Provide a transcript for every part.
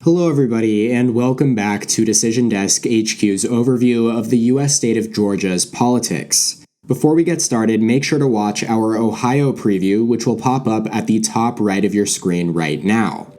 Hello everybody, and welcome back to Decision Desk HQ's overview of the US state of Georgia's politics. Before we get started, make sure to watch our Ohio preview, which will pop up at the top right of your screen right now.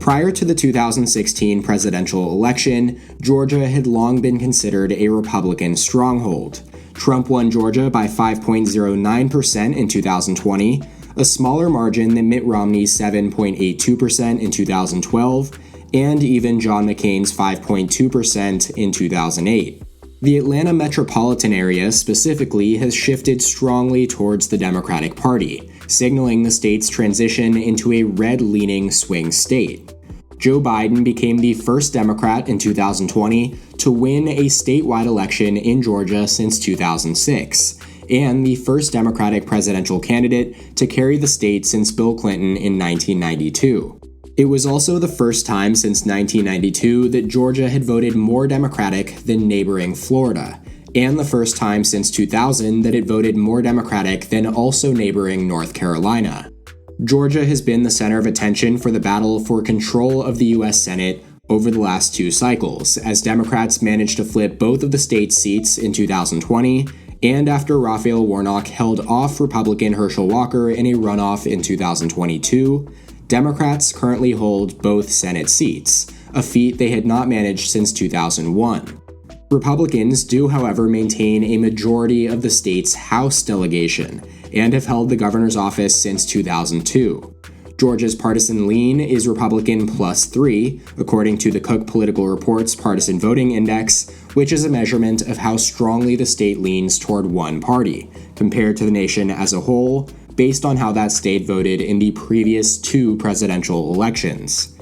Prior to the 2016 presidential election, Georgia had long been considered a Republican stronghold. Trump won Georgia by 5.09% in 2020, a smaller margin than Mitt Romney's 7.82% in 2012, and even John McCain's 5.2% in 2008. The Atlanta metropolitan area specifically has shifted strongly towards the Democratic Party, signaling the state's transition into a red-leaning swing state. Joe Biden became the first Democrat in 2020 to win a statewide election in Georgia since 2006, and the first Democratic presidential candidate to carry the state since Bill Clinton in 1992. It was also the first time since 1992 that Georgia had voted more Democratic than neighboring Florida, and the first time since 2000 that it voted more Democratic than also neighboring North Carolina. Georgia has been the center of attention for the battle for control of the U.S. Senate over the last two cycles, as Democrats managed to flip both of the state's seats in 2020, and after Raphael Warnock held off Republican Herschel Walker in a runoff in 2022, Democrats currently hold both Senate seats, a feat they had not managed since 2001. Republicans do, however, maintain a majority of the state's House delegation, and have held the governor's office since 2002. Georgia's partisan lean is Republican +3, according to the Cook Political Report's Partisan Voting Index, which is a measurement of how strongly the state leans toward one party, compared to the nation as a whole, based on how that state voted in the previous two presidential elections.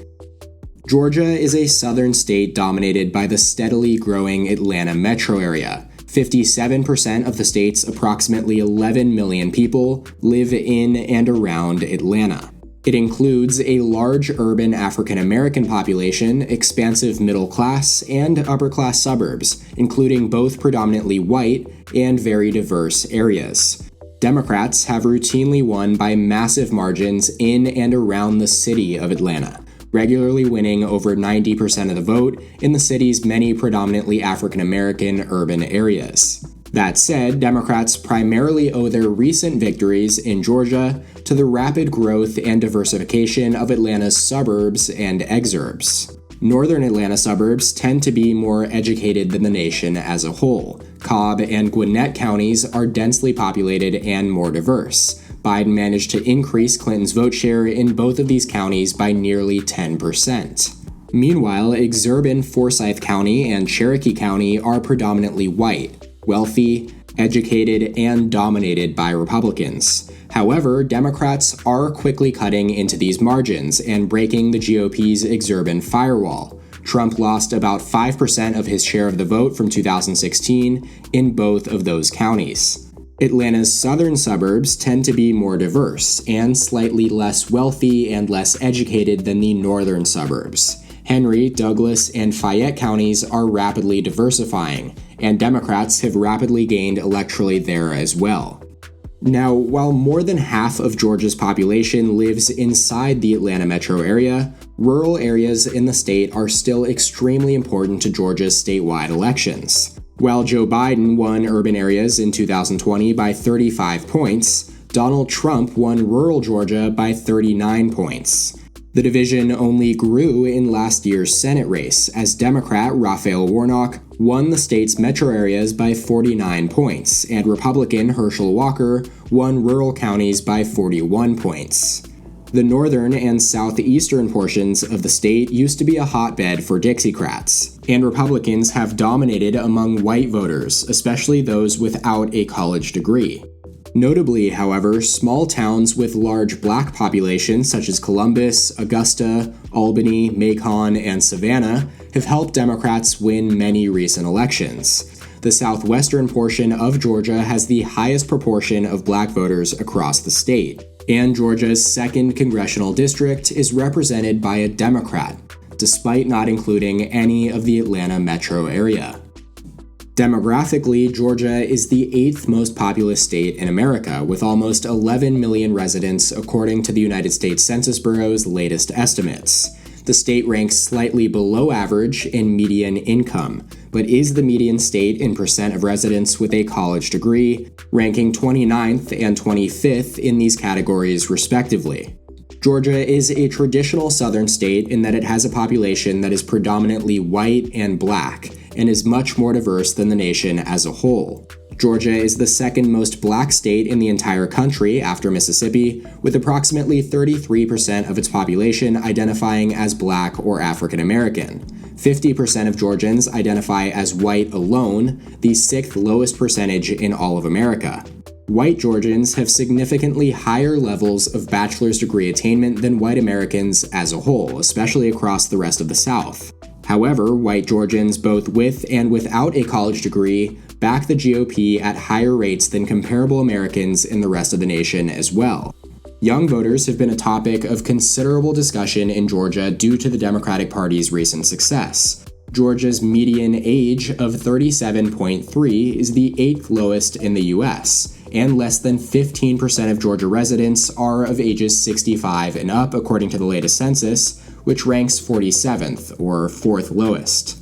Georgia is a southern state dominated by the steadily growing Atlanta metro area. 57% of the state's approximately 11 million people live in and around Atlanta. It includes a large urban African American population, expansive middle class, and upper class suburbs, including both predominantly white and very diverse areas. Democrats have routinely won by massive margins in and around the city of Atlanta, regularly winning over 90% of the vote in the city's many predominantly African American urban areas. That said, Democrats primarily owe their recent victories in Georgia to the rapid growth and diversification of Atlanta's suburbs and exurbs. Northern Atlanta suburbs tend to be more educated than the nation as a whole. Cobb and Gwinnett counties are densely populated and more diverse. Biden managed to increase Clinton's vote share in both of these counties by nearly 10%. Meanwhile, exurban Forsyth County and Cherokee County are predominantly white, wealthy, educated, and dominated by Republicans. However, Democrats are quickly cutting into these margins and breaking the GOP's exurban firewall. Trump lost about 5% of his share of the vote from 2016 in both of those counties. Atlanta's southern suburbs tend to be more diverse and slightly less wealthy and less educated than the northern suburbs. Henry, Douglas, and Fayette counties are rapidly diversifying, and Democrats have rapidly gained electorally there as well. Now, while more than half of Georgia's population lives inside the Atlanta metro area, rural areas in the state are still extremely important to Georgia's statewide elections. While Joe Biden won urban areas in 2020 by 35 points, Donald Trump won rural Georgia by 39 points. The division only grew in last year's Senate race, as Democrat Raphael Warnock won the state's metro areas by 49 points, and Republican Herschel Walker won rural counties by 41 points. The northern and southeastern portions of the state used to be a hotbed for Dixiecrats, and Republicans have dominated among white voters, especially those without a college degree. Notably, however, small towns with large black populations such as Columbus, Augusta, Albany, Macon, and Savannah have helped Democrats win many recent elections. The southwestern portion of Georgia has the highest proportion of black voters across the state, and Georgia's 2nd congressional district is represented by a Democrat, despite not including any of the Atlanta metro area. Demographically, Georgia is the 8th most populous state in America, with almost 11 million residents according to the United States Census Bureau's latest estimates. The state ranks slightly below average in median income, but is the median state in percent of residents with a college degree, ranking 29th and 25th in these categories respectively. Georgia is a traditional southern state in that it has a population that is predominantly white and black, and is much more diverse than the nation as a whole. Georgia is the second most black state in the entire country after Mississippi, with approximately 33% of its population identifying as black or African American. 50% of Georgians identify as white alone, the 6th lowest percentage in all of America. White Georgians have significantly higher levels of bachelor's degree attainment than white Americans as a whole, especially across the rest of the South. However, white Georgians, both with and without a college degree, back the GOP at higher rates than comparable Americans in the rest of the nation as well. Young voters have been a topic of considerable discussion in Georgia due to the Democratic Party's recent success. Georgia's median age of 37.3 is the 8th lowest in the U.S., and less than 15% of Georgia residents are of ages 65 and up according to the latest census, which ranks 47th, or 4th lowest.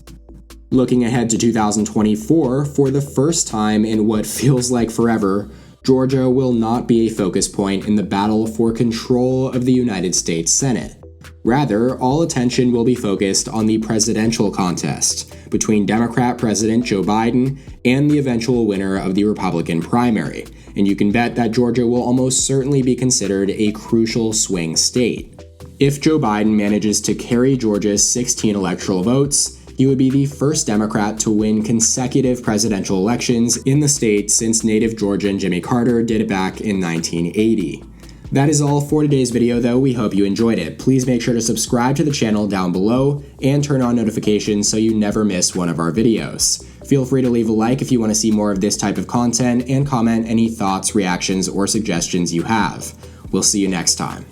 Looking ahead to 2024, for the first time in what feels like forever, Georgia will not be a focus point in the battle for control of the United States Senate. Rather, all attention will be focused on the presidential contest between Democrat President Joe Biden and the eventual winner of the Republican primary, and you can bet that Georgia will almost certainly be considered a crucial swing state. If Joe Biden manages to carry Georgia's 16 electoral votes, he would be the first Democrat to win consecutive presidential elections in the state since native Georgian Jimmy Carter did it back in 1980. That is all for today's video though, we hope you enjoyed it. Please make sure to subscribe to the channel down below and turn on notifications so you never miss one of our videos. Feel free to leave a like if you want to see more of this type of content and comment any thoughts, reactions, or suggestions you have. We'll see you next time.